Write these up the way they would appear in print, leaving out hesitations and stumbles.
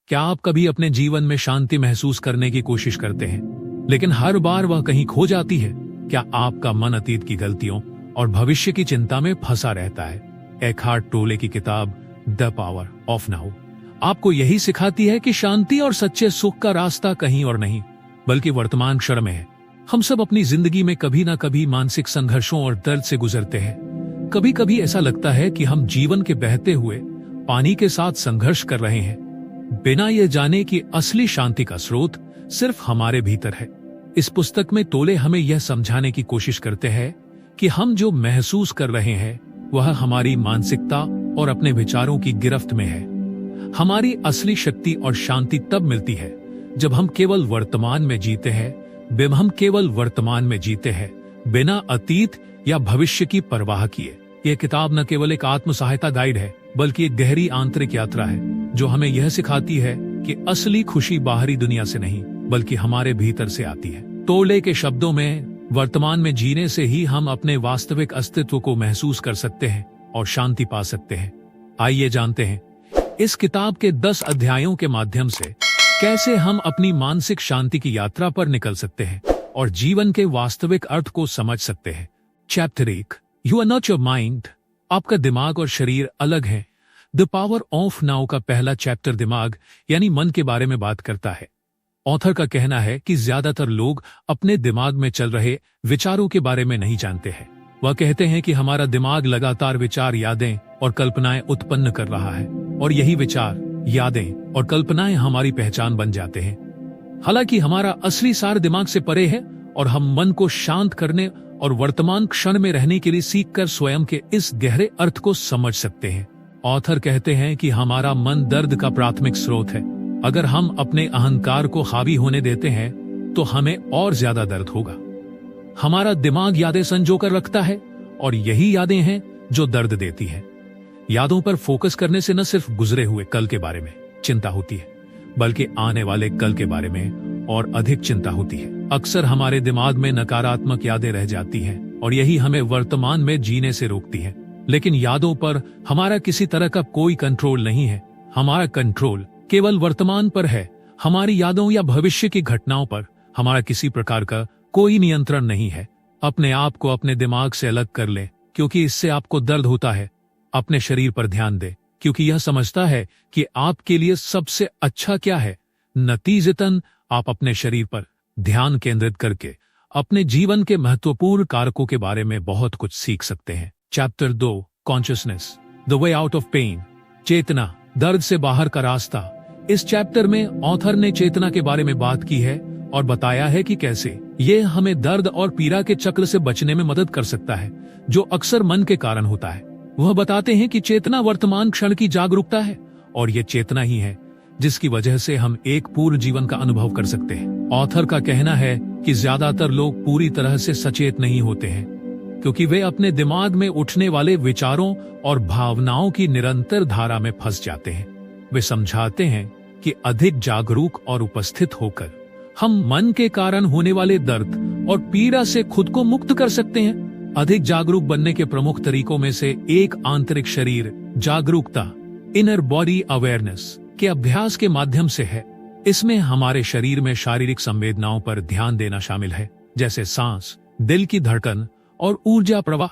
क्या आप कभी अपने जीवन में शांति महसूस करने की कोशिश करते हैं, लेकिन हर बार वह कहीं खो जाती है? क्या आपका मन अतीत की गलतियों और भविष्य की चिंता में फंसा रहता है? एकहार्ट टोले की किताब द पावर ऑफ नाउ आपको यही सिखाती है कि शांति और सच्चे सुख का रास्ता कहीं और नहीं, बल्कि वर्तमान क्षण में है। हम सब अपनी जिंदगी में कभी ना कभी मानसिक संघर्षों और दर्द से गुजरते हैं। कभी कभी ऐसा लगता है कि हम जीवन के बहते हुए पानी के साथ संघर्ष कर रहे हैं, बिना ये जाने कि असली शांति का स्रोत सिर्फ हमारे भीतर है। इस पुस्तक में टोले हमें यह समझाने की कोशिश करते हैं कि हम जो महसूस कर रहे हैं वह हमारी मानसिकता और अपने विचारों की गिरफ्त में है। हमारी असली शक्ति और शांति तब मिलती है जब हम केवल वर्तमान में जीते हैं, बिना अतीत या भविष्य की परवाह किए। यह किताब न केवल एक आत्म सहायता गाइड है, बल्कि एक गहरी आंतरिक यात्रा है जो हमें यह सिखाती है कि असली खुशी बाहरी दुनिया से नहीं, बल्कि हमारे भीतर से आती है। टोले के शब्दों में, वर्तमान में जीने से ही हम अपने वास्तविक अस्तित्व को महसूस कर सकते हैं और शांति पा सकते हैं। आइए जानते हैं इस किताब के 10 अध्यायों के माध्यम से कैसे हम अपनी मानसिक शांति की यात्रा पर निकल सकते हैं और जीवन के वास्तविक अर्थ को समझ सकते हैं। Chapter 1, you are not your mind. आपका दिमाग और शरीर अलग है। द पावर ऑफ नाउ का पहला चैप्टर दिमाग यानी मन के बारे में बात करता है। ऑथर का कहना है कि ज्यादातर लोग अपने दिमाग में चल रहे विचारों के बारे में नहीं जानते हैं। वह कहते हैं कि हमारा दिमाग लगातार विचार, यादें और कल्पनाएं उत्पन्न कर रहा है, और यही विचार, यादें और कल्पनाएं हमारी पहचान बन जाते हैं। हालांकि हमारा असली सार दिमाग से परे है और हम मन को शांत करने और वर्तमान क्षण में रहने के लिए सीखकर स्वयं के इस गहरे अर्थ को समझ सकते हैं। ऑथर कहते हैं कि हमारा मन दर्द का प्राथमिक स्रोत है। अगर हम अपने अहंकार को हावी होने देते हैं तो हमें और ज्यादा दर्द होगा। हमारा दिमाग यादें संजोकर रखता है और यही यादें हैं जो दर्द देती हैं। यादों पर फोकस करने से न सिर्फ गुजरे हुए कल के बारे में चिंता होती है, बल्कि आने वाले कल के बारे में और अधिक चिंता होती है। अक्सर हमारे दिमाग में नकारात्मक यादें रह जाती हैं और यही हमें वर्तमान में जीने से रोकती हैं। लेकिन यादों पर हमारा किसी तरह का कोई कंट्रोल नहीं है। हमारा कंट्रोल केवल वर्तमान पर है। हमारी यादों या भविष्य की घटनाओं पर हमारा किसी प्रकार का कोई नियंत्रण नहीं है। अपने आप को अपने दिमाग से अलग कर ले, क्योंकि इससे आपको दर्द होता है। अपने शरीर पर ध्यान दे, क्योंकि यह समझता है कि आपके लिए सबसे अच्छा क्या है। नतीजतन आप अपने शरीर पर ध्यान केंद्रित करके अपने जीवन के महत्वपूर्ण कारकों के बारे में बहुत कुछ सीख सकते हैं। Chapter 2, consciousness, the way out of pain. चेतना, दर्द से बाहर का रास्ता। इस चैप्टर में ऑथर ने चेतना के बारे में बात की है और बताया है कि कैसे ये हमें दर्द और पीड़ा के चक्र से बचने में मदद कर सकता है, जो अक्सर मन के कारण होता है। वह बताते हैं कि चेतना वर्तमान क्षण की जागरूकता है, और ये चेतना ही है जिसकी वजह से हम एक पूर्ण जीवन का अनुभव कर सकते हैं। ऑथर का कहना है कि ज्यादातर लोग पूरी तरह से सचेत नहीं होते हैं, क्योंकि वे अपने दिमाग में उठने वाले विचारों और भावनाओं की निरंतर धारा में फंस जाते हैं। वे समझाते हैं कि अधिक जागरूक और उपस्थित होकर हम मन के कारण होने वाले दर्द और पीड़ा से खुद को मुक्त कर सकते हैं। अधिक जागरूक बनने के प्रमुख तरीकों में से एक आंतरिक शरीर जागरूकता, इनर बॉडी अवेयरनेस के अभ्यास के माध्यम से है। इसमें हमारे शरीर में शारीरिक संवेदनाओं पर ध्यान देना शामिल है, जैसे सांस, दिल की धड़कन और ऊर्जा प्रवाह।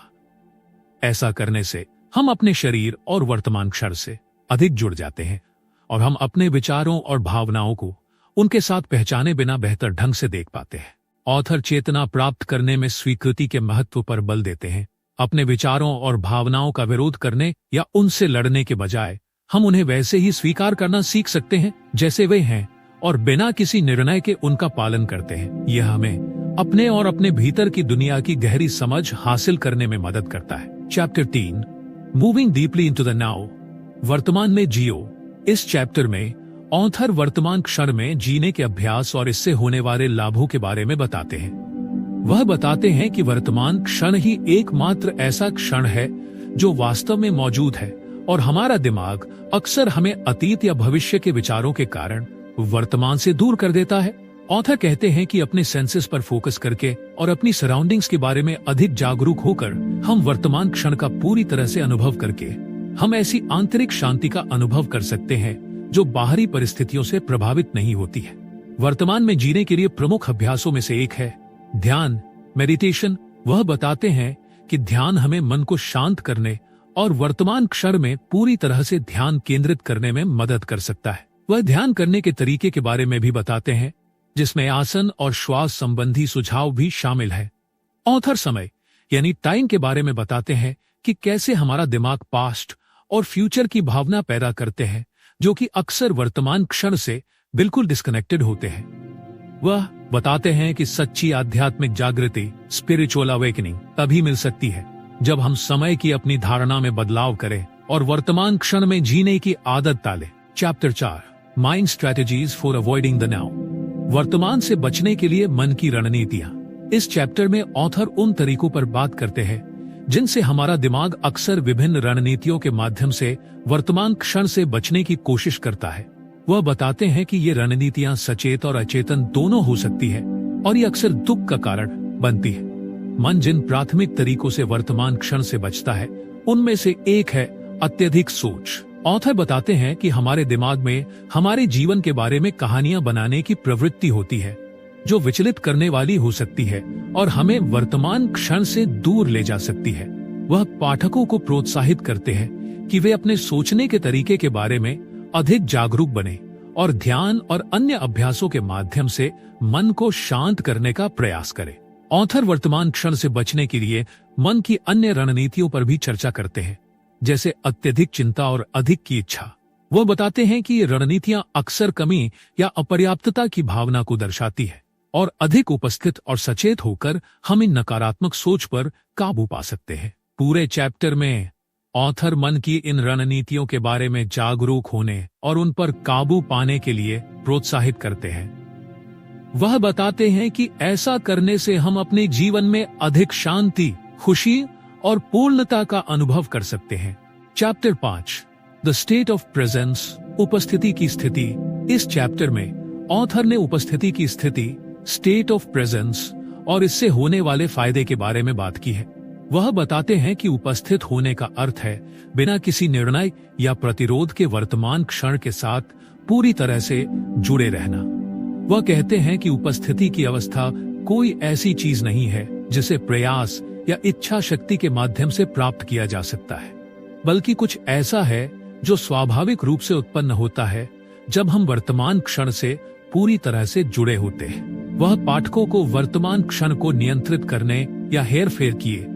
ऐसा करने से हम अपने शरीर और वर्तमान क्षण से अधिक जुड़ जाते हैं और हम अपने विचारों और भावनाओं को उनके साथ पहचाने बिना बेहतर ढंग से देख पाते हैं। ऑथर चेतना प्राप्त करने में स्वीकृति के महत्व पर बल देते हैं। अपने विचारों और भावनाओं का विरोध करने या उनसे लड़ने के बजाय हम उन्हें वैसे ही स्वीकार करना सीख सकते हैं जैसे वे हैं, और बिना किसी निर्णय के उनका पालन करते हैं। यह हमें अपने और अपने भीतर की दुनिया की गहरी समझ हासिल करने में मदद करता है। Chapter 3, moving deeply into the now, वर्तमान में जियो। इस चैप्टर में ऑथर वर्तमान क्षण में जीने के अभ्यास और इससे होने वाले लाभों के बारे में बताते हैं। वह बताते हैं कि वर्तमान क्षण ही एकमात्र ऐसा क्षण है जो वास्तव में मौजूद है, और हमारा दिमाग अक्सर हमें अतीत या भविष्य के विचारों के कारण वर्तमान से दूर कर देता है। ऑथर कहते हैं कि अपने सेंसेस पर फोकस करके और अपनी सराउंडिंग्स के बारे में अधिक जागरूक होकर हम वर्तमान क्षण का पूरी तरह से अनुभव करके हम ऐसी आंतरिक शांति का अनुभव कर सकते हैं जो बाहरी परिस्थितियों से प्रभावित नहीं होती है। वर्तमान में जीने के लिए प्रमुख अभ्यासों में से एक है ध्यान, मेडिटेशन। वह बताते हैं कि ध्यान हमें मन को शांत करने और वर्तमान क्षण में पूरी तरह से ध्यान केंद्रित करने में मदद कर सकता है। वह ध्यान करने के तरीके के बारे में भी बताते हैं, जिसमें आसन और श्वास संबंधी सुझाव भी शामिल है। ऑथर समय यानी टाइम के बारे में बताते हैं कि कैसे हमारा दिमाग पास्ट और फ्यूचर की भावना पैदा करते हैं, जो कि अक्सर वर्तमान क्षण से बिल्कुल डिस्कनेक्टेड होते हैं। वह बताते हैं कि सच्ची आध्यात्मिक जागृति, स्पिरिचुअल अवेकनिंग, तभी मिल सकती है जब हम समय की अपनी धारणा में बदलाव करें और वर्तमान क्षण में जीने की आदत डालें। Chapter 4, mind strategies for avoiding the now. वर्तमान से बचने के लिए मन की रणनीतियां। इस चैप्टर में ऑथर उन तरीकों पर बात करते हैं जिनसे हमारा दिमाग अक्सर विभिन्न रणनीतियों के माध्यम से वर्तमान क्षण से बचने की कोशिश करता है। वह बताते हैं कि ये रणनीतियां सचेत और अचेतन दोनों हो सकती है और ये अक्सर दुख का कारण बनती है। मन जिन प्राथमिक तरीकों से वर्तमान क्षण से बचता है, उनमें से एक है अत्यधिक सोच। ऑथर बताते हैं कि हमारे दिमाग में हमारे जीवन के बारे में कहानियां बनाने की प्रवृत्ति होती है, जो विचलित करने वाली हो सकती है और हमें वर्तमान क्षण से दूर ले जा सकती है। वह पाठकों को प्रोत्साहित करते हैं कि वे अपने सोचने के तरीके के बारे में अधिक जागरूक बने और ध्यान और अन्य अभ्यासों के माध्यम से मन को शांत करने का प्रयास करें। ऑथर वर्तमान क्षण से बचने के लिए मन की अन्य रणनीतियों पर भी चर्चा करते हैं, जैसे अत्यधिक चिंता और अधिक की इच्छा। वह बताते हैं कि ये रणनीतियां अक्सर कमी या अपर्याप्तता की भावना को दर्शाती है और अधिक उपस्थित और सचेत होकर हम इन नकारात्मक सोच पर काबू पा सकते हैं। पूरे चैप्टर में ऑथर मन की इन रणनीतियों के बारे में जागरूक होने और उन पर काबू पाने के लिए प्रोत्साहित करते हैं। वह बताते हैं कि ऐसा करने से हम अपने जीवन में अधिक शांति, खुशी और पूर्णता का अनुभव कर सकते हैं। Chapter 5, the state of presence, उपस्थिति की स्थिति। इस चैप्टर में ऑथर ने उपस्थिति की स्थिति, स्टेट ऑफ प्रेजेंस और इससे होने वाले फायदे के बारे में बात की है। वह बताते हैं कि उपस्थित होने का अर्थ है बिना किसी निर्णय या प्रतिरोध के वर्तमान क्षण के साथ पूरी तरह से जुड़े रहना। वह कहते हैं कि उपस्थिति की अवस्था कोई ऐसी चीज नहीं है जिसे प्रयास या इच्छा शक्ति के माध्यम से प्राप्त किया जा सकता है, बल्कि कुछ ऐसा है जो स्वाभाविक रूप से उत्पन्न होता है जब हम वर्तमान क्षण से पूरी तरह से जुड़े होते हैं। वह पाठकों को वर्तमान क्षण को नियंत्रित करने या हेरफेर किए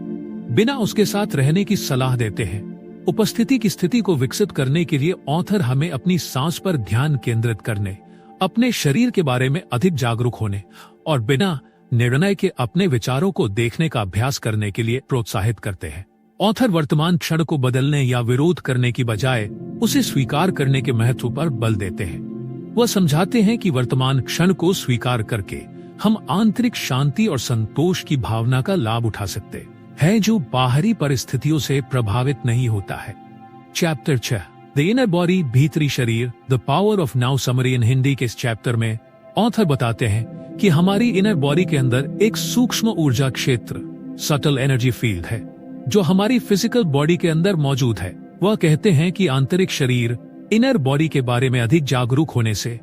बिना उसके साथ रहने की सलाह देते हैं। उपस्थिति की स्थिति को विकसित करने के लिए ऑथर हमें अपनी सांस पर ध्यान केंद्रित करने, अपने शरीर के बारे में अधिक जागरूक होने और बिना निर्णय के अपने विचारों को देखने का अभ्यास करने के लिए प्रोत्साहित करते हैं। ऑथर वर्तमान क्षण को बदलने या विरोध करने की बजाय उसे स्वीकार करने के महत्व पर बल देते हैं। वह समझाते हैं कि वर्तमान क्षण को स्वीकार करके हम आंतरिक शांति और संतोष की भावना का लाभ उठा सकते हैं, जो बाहरी परिस्थितियों से प्रभावित नहीं होता है। चैप्टर 6, द इनर बॉडी, भीतरी शरीर, the power of now summary इन हिंदी के इस चैप्टर में ऑथर बताते हैं कि हमारी इनर बॉडी के अंदर एक सूक्ष्म ऊर्जा क्षेत्र, सटल एनर्जी फील्ड है, जो हमारी फिजिकल बॉडी के अंदर मौजूद है। वह कहते हैं कि आंतरिक शरीर, इनर बॉडी के बारे में अधिक जागरूक होने से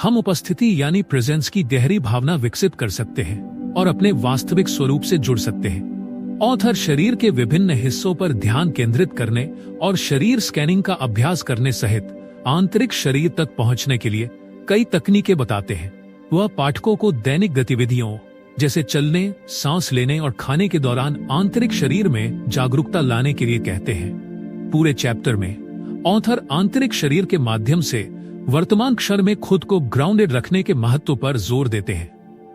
हम उपस्थिति यानी प्रेजेंस की गहरी भावना विकसित कर सकते हैं और अपने वास्तविक स्वरूप से जुड़ सकते हैं। ऑथर शरीर के विभिन्न हिस्सों पर ध्यान केंद्रित करने और शरीर स्कैनिंग का अभ्यास करने सहित आंतरिक शरीर तक पहुंचने के लिए कई तकनीकें बताते हैं। वह पाठकों को दैनिक गतिविधियों जैसे चलने, सांस लेने और खाने के दौरान आंतरिक शरीर में जागरूकता लाने के लिए कहते हैं। पूरे चैप्टर में ऑथर आंतरिक शरीर के माध्यम से वर्तमान क्षण में खुद को ग्राउंडेड रखने के महत्व पर जोर देते हैं।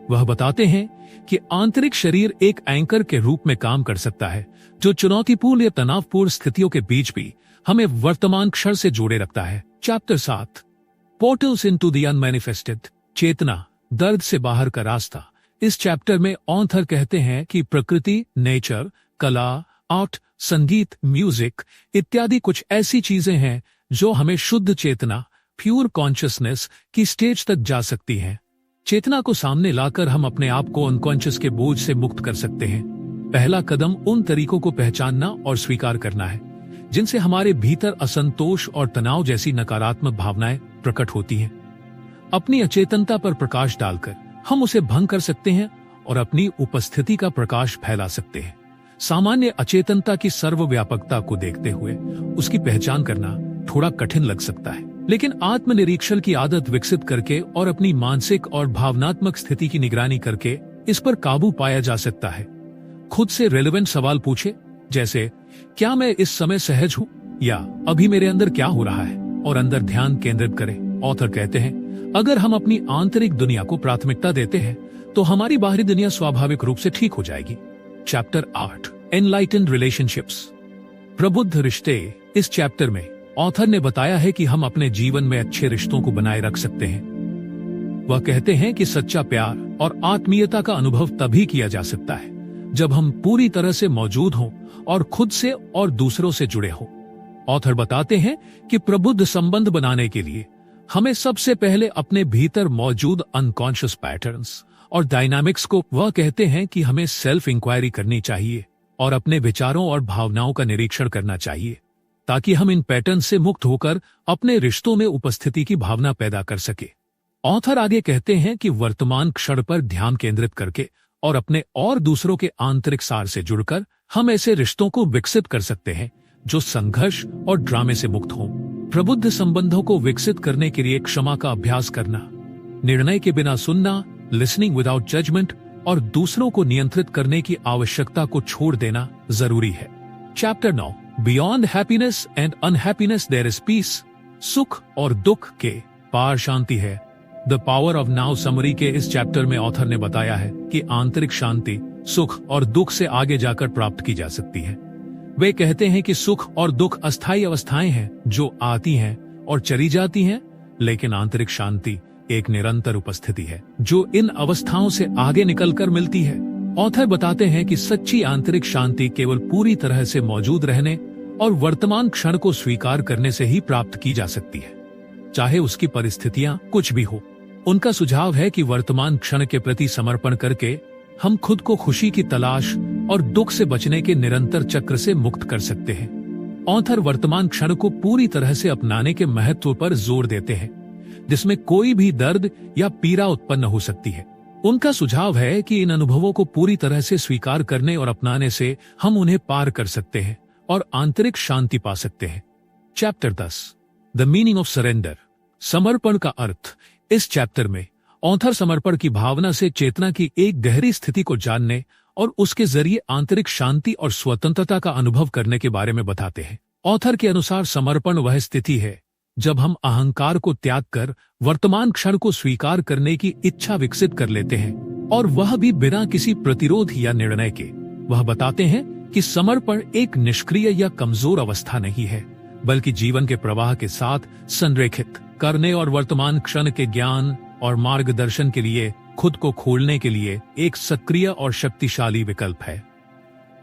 वह बताते हैं कि आंतरिक शरीर एक एंकर के रूप में काम कर सकता है, जो चुनौतीपूर्ण या तनावपूर्ण स्थितियों के बीच भी हमें वर्तमान क्षण से जोड़े रखता है। Chapter 7, portals into the unmanifested, चेतना, दर्द से बाहर का रास्ता। इस चैप्टर में ऑथर कहते हैं कि प्रकृति, नेचर, कला, आर्ट, संगीत, म्यूजिक इत्यादि कुछ ऐसी चीजें हैं जो हमें शुद्ध चेतना, प्योर कॉन्शियसनेस की स्टेज तक जा सकती हैं। चेतना को सामने लाकर हम अपने आप को अनकॉन्शियस के बोझ से मुक्त कर सकते हैं। पहला कदम उन तरीकों को पहचानना और स्वीकार करना है जिनसे हमारे भीतर असंतोष और तनाव जैसी नकारात्मक भावनाएं प्रकट होती हैं। अपनी अचेतनता पर प्रकाश डालकर हम उसे भंग कर सकते हैं और अपनी उपस्थिति का प्रकाश फैला सकते हैं। सामान्य अचेतनता की सर्वव्यापकता को देखते हुए उसकी पहचान करना थोड़ा कठिन लग सकता है, लेकिन आत्मनिरीक्षण की आदत विकसित करके और अपनी मानसिक और भावनात्मक स्थिति की निगरानी करके इस पर काबू पाया जा सकता है। खुद से रेलेवेंट सवाल पूछे, जैसे क्या मैं इस समय सहज हूँ, या अभी मेरे अंदर क्या हो रहा है, और अंदर ध्यान केंद्रित करें। ऑथर कहते हैं, अगर हम अपनी आंतरिक दुनिया को प्राथमिकता देते हैं तो हमारी बाहरी दुनिया स्वाभाविक रूप से ठीक हो जाएगी। चैप्टर 8 एनलाइटेंड रिलेशनशिप्स, प्रबुद्ध रिश्ते। इस चैप्टर में ऑथर ने बताया है कि हम अपने जीवन में अच्छे रिश्तों को बनाए रख सकते हैं। वह कहते हैं कि सच्चा प्यार और आत्मीयता का अनुभव तभी किया जा सकता है जब हम पूरी तरह से मौजूद हों और खुद से और दूसरों से जुड़े हों। ऑथर बताते हैं कि प्रबुद्ध संबंध बनाने के लिए हमें सबसे पहले अपने भीतर मौजूद अनकॉन्शियस पैटर्न्स और डायनामिक्स को, वह कहते हैं कि हमें सेल्फ इंक्वायरी करनी चाहिए और अपने विचारों और भावनाओं का निरीक्षण करना चाहिए, ताकि हम इन पैटर्न से मुक्त होकर अपने रिश्तों में उपस्थिति की भावना पैदा कर सके। ऑथर आगे कहते हैं कि वर्तमान क्षण पर ध्यान केंद्रित करके और अपने और दूसरों के आंतरिक सार से जुड़कर हम ऐसे रिश्तों को विकसित कर सकते हैं जो संघर्ष और ड्रामे से मुक्त हों। प्रबुद्ध संबंधों को विकसित करने के लिए क्षमा का अभ्यास करना, निर्णय के बिना सुनना, लिसनिंग विदाउट जजमेंट और दूसरों को नियंत्रित करने की आवश्यकता को छोड़ देना जरूरी है। Chapter 9 beyond happiness and unhappiness there is peace. सुख और दुख के पार शांति है। The power of now summary के इस चैप्टर में ऑथर ने बताया है कि आंतरिक शांति सुख और दुख से आगे जाकर प्राप्त की जा सकती है। वे कहते हैं कि सुख और दुख अस्थायी अवस्थाएं हैं जो आती हैं और चली जाती हैं, लेकिन आंतरिक शांति एक निरंतर उपस्थिति है जो इन अवस्थाओं से आगे निकलकर मिलती है। ऑथर बताते हैं कि सच्ची आंतरिक शांति केवल पूरी तरह से मौजूद रहने और वर्तमान क्षण को स्वीकार करने से ही प्राप्त की जा सकती है, चाहे उसकी परिस्थितियां कुछ भी हो। उनका सुझाव है कि वर्तमान क्षण के प्रति समर्पण करके हम खुद को खुशी की तलाश और दुख से बचने के निरंतर चक्र से मुक्त कर सकते हैं। ऑथर वर्तमान क्षण को पूरी तरह से अपनाने के महत्व पर जोर देते हैं, जिसमें कोई भी दर्द या पीड़ा उत्पन्न हो सकती है। उनका सुझाव है कि इन अनुभवों को पूरी तरह से स्वीकार करने और अपनाने से हम उन्हें पार कर सकते हैं और आंतरिक शांति पा सकते हैं। Chapter 10 the meaning of surrender, समर्पण का अर्थ। इस चैप्टर में ऑथर समर्पण की भावना से चेतना की एक गहरी स्थिति को जानने और उसके जरिए आंतरिक शांति और स्वतंत्रता का अनुभव करने के बारे में बताते हैं। ऑथर के अनुसार समर्पण वह स्थिति है जब हम अहंकार को त्याग कर वर्तमान क्षण को स्वीकार करने की इच्छा विकसित कर लेते हैं, और वह भी बिना किसी प्रतिरोध या निर्णय के। वह बताते हैं कि समर्पण एक निष्क्रिय या कमजोर अवस्था नहीं है, बल्कि जीवन के प्रवाह के साथ संरेखित करने और वर्तमान क्षण के ज्ञान और मार्गदर्शन के लिए खुद को खोलने के लिए एक सक्रिय और शक्तिशाली विकल्प है।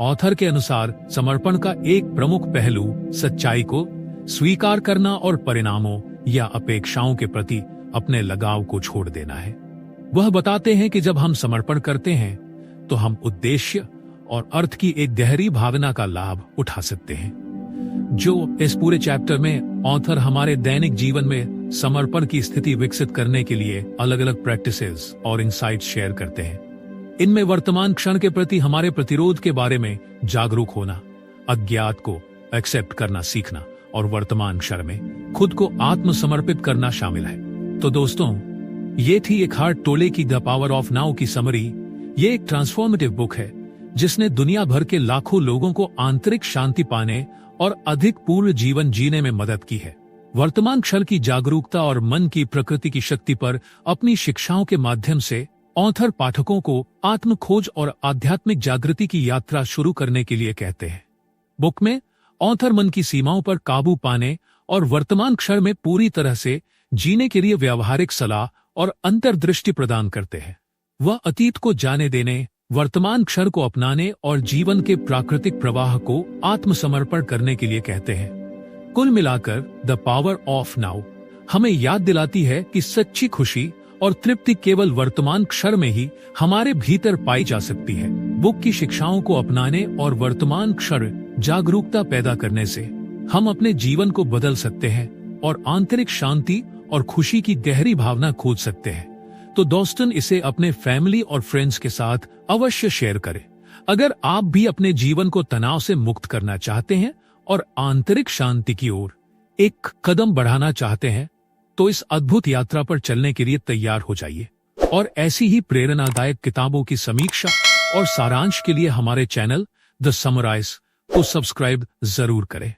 ऑथर के अनुसार समर्पण का एक प्रमुख पहलू सच्चाई को स्वीकार करना और परिणामों या अपेक्षाओं के प्रति अपने लगाव को छोड़ देना है। वह बताते हैं कि जब हम समर्पण करते हैं तो हम उद्देश्य और अर्थ की एक गहरी भावना का लाभ उठा सकते हैं। जो इस पूरे चैप्टर में ऑथर हमारे दैनिक जीवन में समर्पण की स्थिति विकसित करने के लिए अलग अलग प्रैक्टिसेस और इनसाइट्स शेयर करते हैं। इनमें वर्तमान क्षण के प्रति हमारे प्रतिरोध के बारे में जागरूक होना, अज्ञात को एक्सेप्ट करना सीखना और वर्तमान क्षण में खुद को आत्मसमर्पित करना शामिल है। तो दोस्तों, ये थी एक हार्ट टोले की द पावर ऑफ नाउ की समरी। ये एक ट्रांसफॉर्मेटिव बुक है जिसने दुनिया भर के लाखों लोगों को आंतरिक शांति पाने और अधिक पूर्ण जीवन जीने में मदद की है। वर्तमान क्षण की जागरूकता और मन की प्रकृति की शक्ति पर अपनी शिक्षाओं के माध्यम से ऑथर पाठकों को आत्म खोज और आध्यात्मिक जागृति की यात्रा शुरू करने के लिए कहते हैं। बुक में ऑथर मन की सीमाओं पर काबू पाने और वर्तमान क्षण में पूरी तरह से जीने के लिए व्यावहारिक सलाह और अंतर्दृष्टि प्रदान करते हैं। वह अतीत को जाने देने, वर्तमान क्षण को अपनाने और जीवन के प्राकृतिक प्रवाह को आत्मसमर्पण करने के लिए कहते हैं। कुल मिलाकर द पावर ऑफ नाउ हमें याद दिलाती है कि सच्ची खुशी और तृप्ति केवल वर्तमान क्षण में ही हमारे भीतर पाई जा सकती है। बुक की शिक्षाओं को अपनाने और वर्तमान क्षण जागरूकता पैदा करने से हम अपने जीवन को बदल सकते हैं और आंतरिक शांति और खुशी की गहरी भावना खोज सकते हैं। तो दोस्तन, इसे अपने फैमिली और फ्रेंड्स के साथ अवश्य शेयर करें। अगर आप भी अपने जीवन को तनाव से मुक्त करना चाहते हैं और आंतरिक शांति की ओर एक कदम बढ़ाना चाहते हैं, तो इस अद्भुत यात्रा पर चलने के लिए तैयार हो जाइए। और ऐसी ही प्रेरणादायक किताबों की समीक्षा और सारांश के लिए हमारे चैनल द समराइज को सब्सक्राइब जरूर करें।